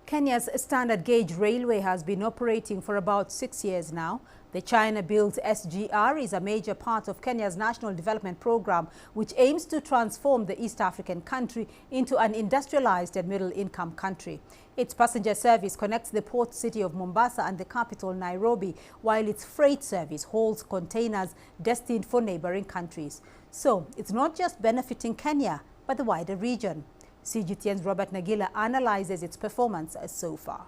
Kenya's standard gauge railway has been operating for about 6 years now. The China-built SGR is a major part of Kenya's national development program, which aims to transform the East African country into an industrialized and middle-income country. Its passenger service connects the port city of Mombasa and the capital Nairobi, while its freight service hauls containers destined for neighboring countries. So it's not just benefiting Kenya, but the wider region. CGTN's Robert Nagila analyzes its performance so far.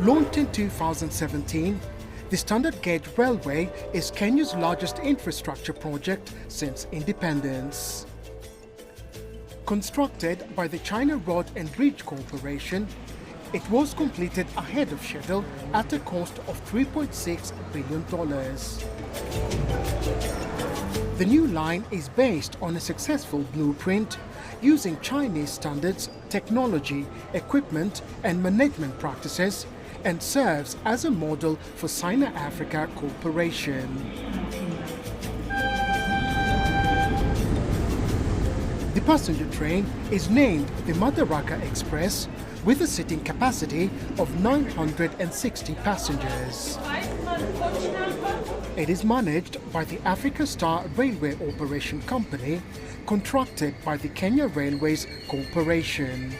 Launched in 2017, the Standard Gauge Railway is Kenya's largest infrastructure project since independence. Constructed by the China Road and Bridge Corporation, it was completed ahead of schedule at a cost of $3.6 billion. The new line is based on a successful blueprint using Chinese standards, technology, equipment and management practices, and serves as a model for Sino-Africa cooperation. The passenger train is named the Madaraka Express with a seating capacity of 960 passengers. It is managed by the Africa Star Railway Operation Company, contracted by the Kenya Railways Corporation.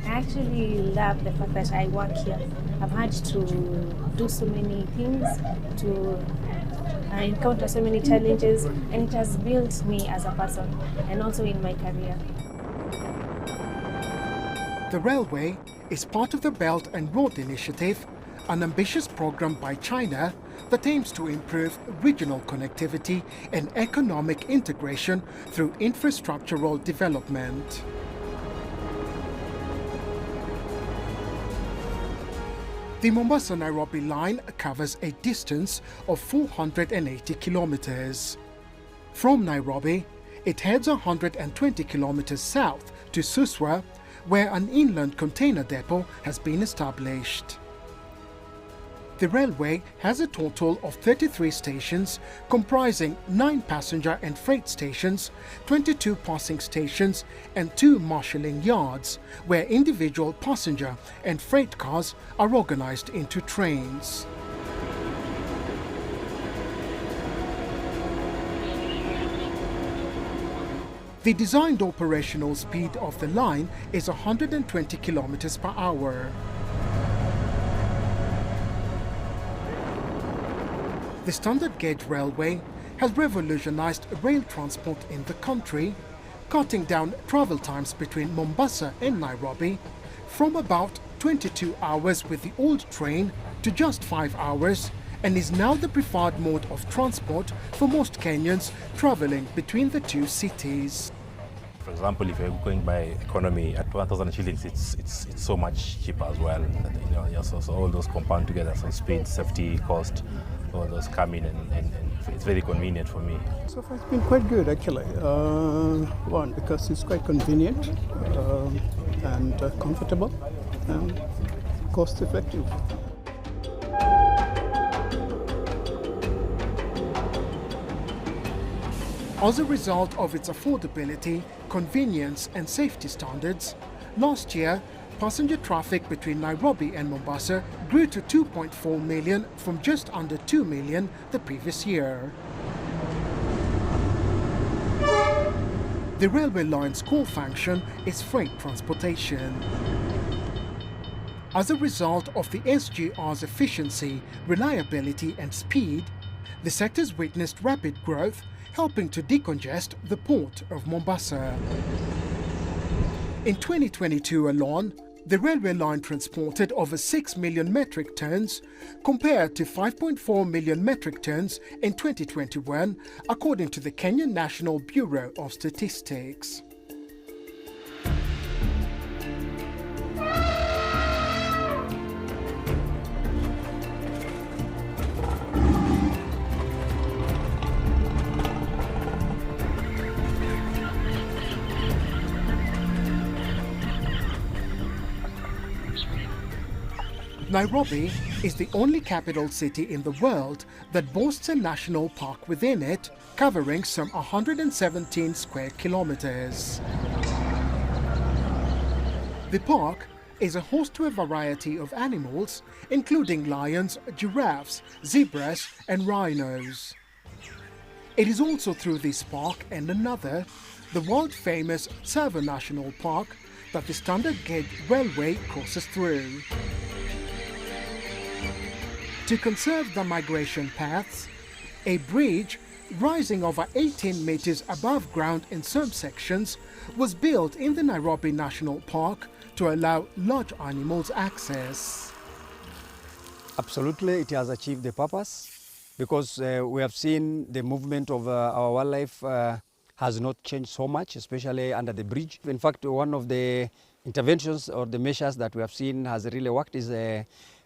I actually love the fact that I work here. I've had to do so many things, to encounter so many challenges, and it has built me as a person and also in my career. The railway is part of the Belt and Road Initiative, an ambitious program by China that aims to improve regional connectivity and economic integration through infrastructural development. The Mombasa-Nairobi line covers a distance of 480 kilometers. From Nairobi, it heads 120 kilometers south to Suswa, where an inland container depot has been established. The railway has a total of 33 stations comprising 9 passenger and freight stations, 22 passing stations and 2 marshalling yards, where individual passenger and freight cars are organized into trains. The designed operational speed of the line is 120 kilometers per hour. The Standard Gauge Railway has revolutionized rail transport in the country, cutting down travel times between Mombasa and Nairobi from about 22 hours with the old train to just 5 hours, and is now the preferred mode of transport for most Kenyans traveling between the two cities. For example, if you're going by economy at 1,000 shillings, it's so much cheaper as well. So all those compound together, so speed, safety, cost, all those come in, and it's very convenient for me. So far it's been quite good actually. One, because it's quite convenient and comfortable and cost effective. As a result of its affordability, convenience and safety standards, last year, passenger traffic between Nairobi and Mombasa grew to 2.4 million from just under 2 million the previous year. The railway line's core function is freight transportation. As a result of the SGR's efficiency, reliability and speed, the sector's witnessed rapid growth, helping to decongest the port of Mombasa. In 2022 alone, the railway line transported over 6 million metric tons compared to 5.4 million metric tons in 2021, according to the Kenyan National Bureau of Statistics. Nairobi is the only capital city in the world that boasts a national park within it, covering some 117 square kilometers. The park is a host to a variety of animals, including lions, giraffes, zebras and rhinos. It is also through this park and another, the world-famous Tsavo National Park, that the standard gauge railway crosses through. To conserve the migration paths, a bridge rising over 18 meters above ground in some sections was built in the Nairobi National Park to allow large animals access. Absolutely, it has achieved the purpose because we have seen the movement of our wildlife has not changed so much, especially under the bridge. In fact, one of the interventions or the measures that we have seen has really worked is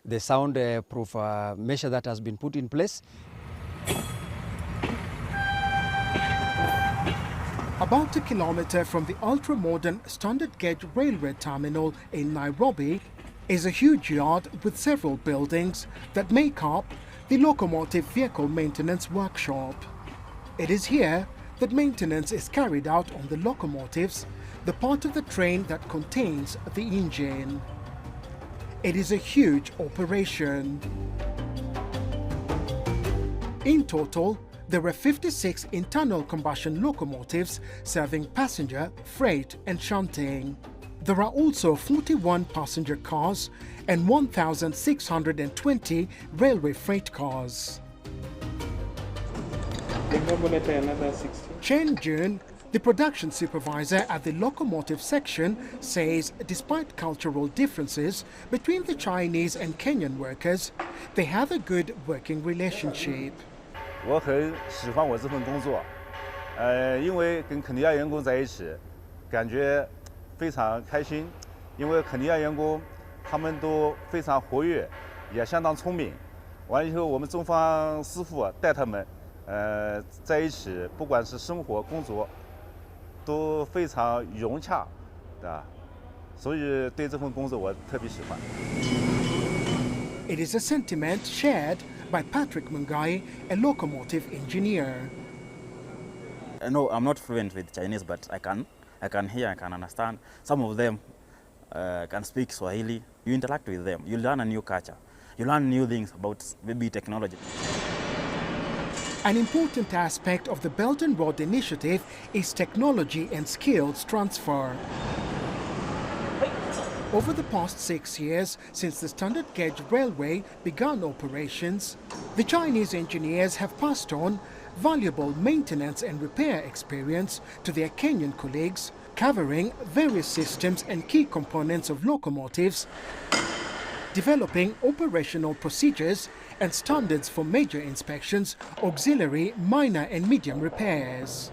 the sound-proof measure that has been put in place. About a kilometer from the ultra-modern standard gauge railway terminal in Nairobi is a huge yard with several buildings that make up the Locomotive Vehicle Maintenance Workshop. It is here that maintenance is carried out on the locomotives, the part of the train that contains the engine. It is a huge operation. In total, there are 56 internal combustion locomotives serving passenger, freight and shunting. There are also 41 passenger cars and 1,620 railway freight cars. Chen Jun, the production supervisor at the locomotive section, says despite cultural differences between the Chinese and Kenyan workers, they have a good working relationship. 我很喜欢我这份工作，因为跟肯尼亚员工在一起，感觉非常开心。因为肯尼亚员工他们都非常活跃，也相当聪明。完了以后，我们中方师傅带他们，在一起，不管是生活工作，都非常融洽，对吧？所以对这份工作我特别喜欢。It is a sentiment shared by Patrick Mungai, a locomotive engineer. No, I'm not fluent with Chinese, but I can hear, I can understand. Some of them can speak Swahili. You interact with them, you learn a new culture. You learn new things about maybe technology. An important aspect of the Belt and Road Initiative is technology and skills transfer. Over the past 6 years, since the standard gauge railway began operations, the Chinese engineers have passed on valuable maintenance and repair experience to their Kenyan colleagues, covering various systems and key components of locomotives, developing operational procedures and standards for major inspections, auxiliary, minor and medium repairs.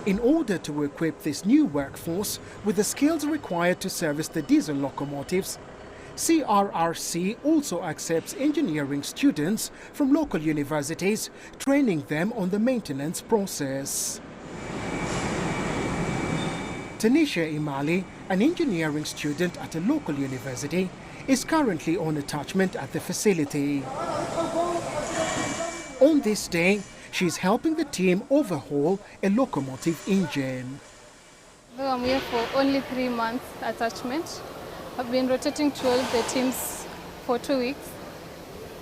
In order to equip this new workforce with the skills required to service the diesel locomotives, CRRC also accepts engineering students from local universities, training them on the maintenance process. Tanisha Imali, an engineering student at a local university, is currently on attachment at the facility. On this day, she is helping the team overhaul a locomotive engine. Though I'm here for only 3 months attachment, I've been rotating to all the teams for 2 weeks.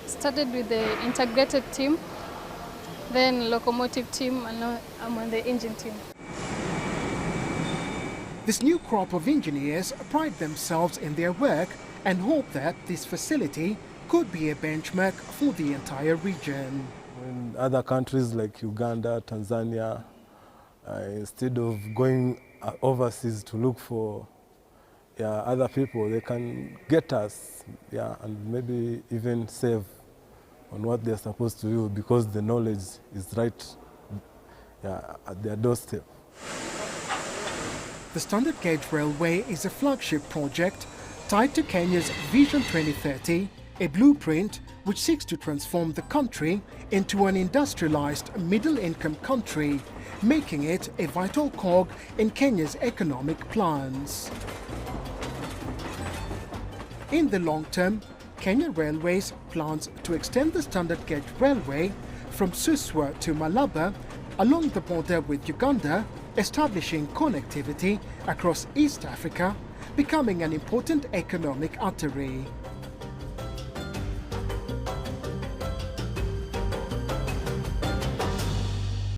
Started with the integrated team, then locomotive team, and now I'm on the engine team. This new crop of engineers pride themselves in their work and hope that this facility could be a benchmark for the entire region. In other countries like Uganda, Tanzania, instead of going overseas to look for other people, they can get us and maybe even save on what they're supposed to do because the knowledge is right at their doorstep. The Standard Gauge Railway is a flagship project tied to Kenya's Vision 2030, a blueprint which seeks to transform the country into an industrialized middle-income country, making it a vital cog in Kenya's economic plans. In the long term, Kenya Railways plans to extend the standard gauge railway from Suswa to Malaba along the border with Uganda, establishing connectivity across East Africa, becoming an important economic artery.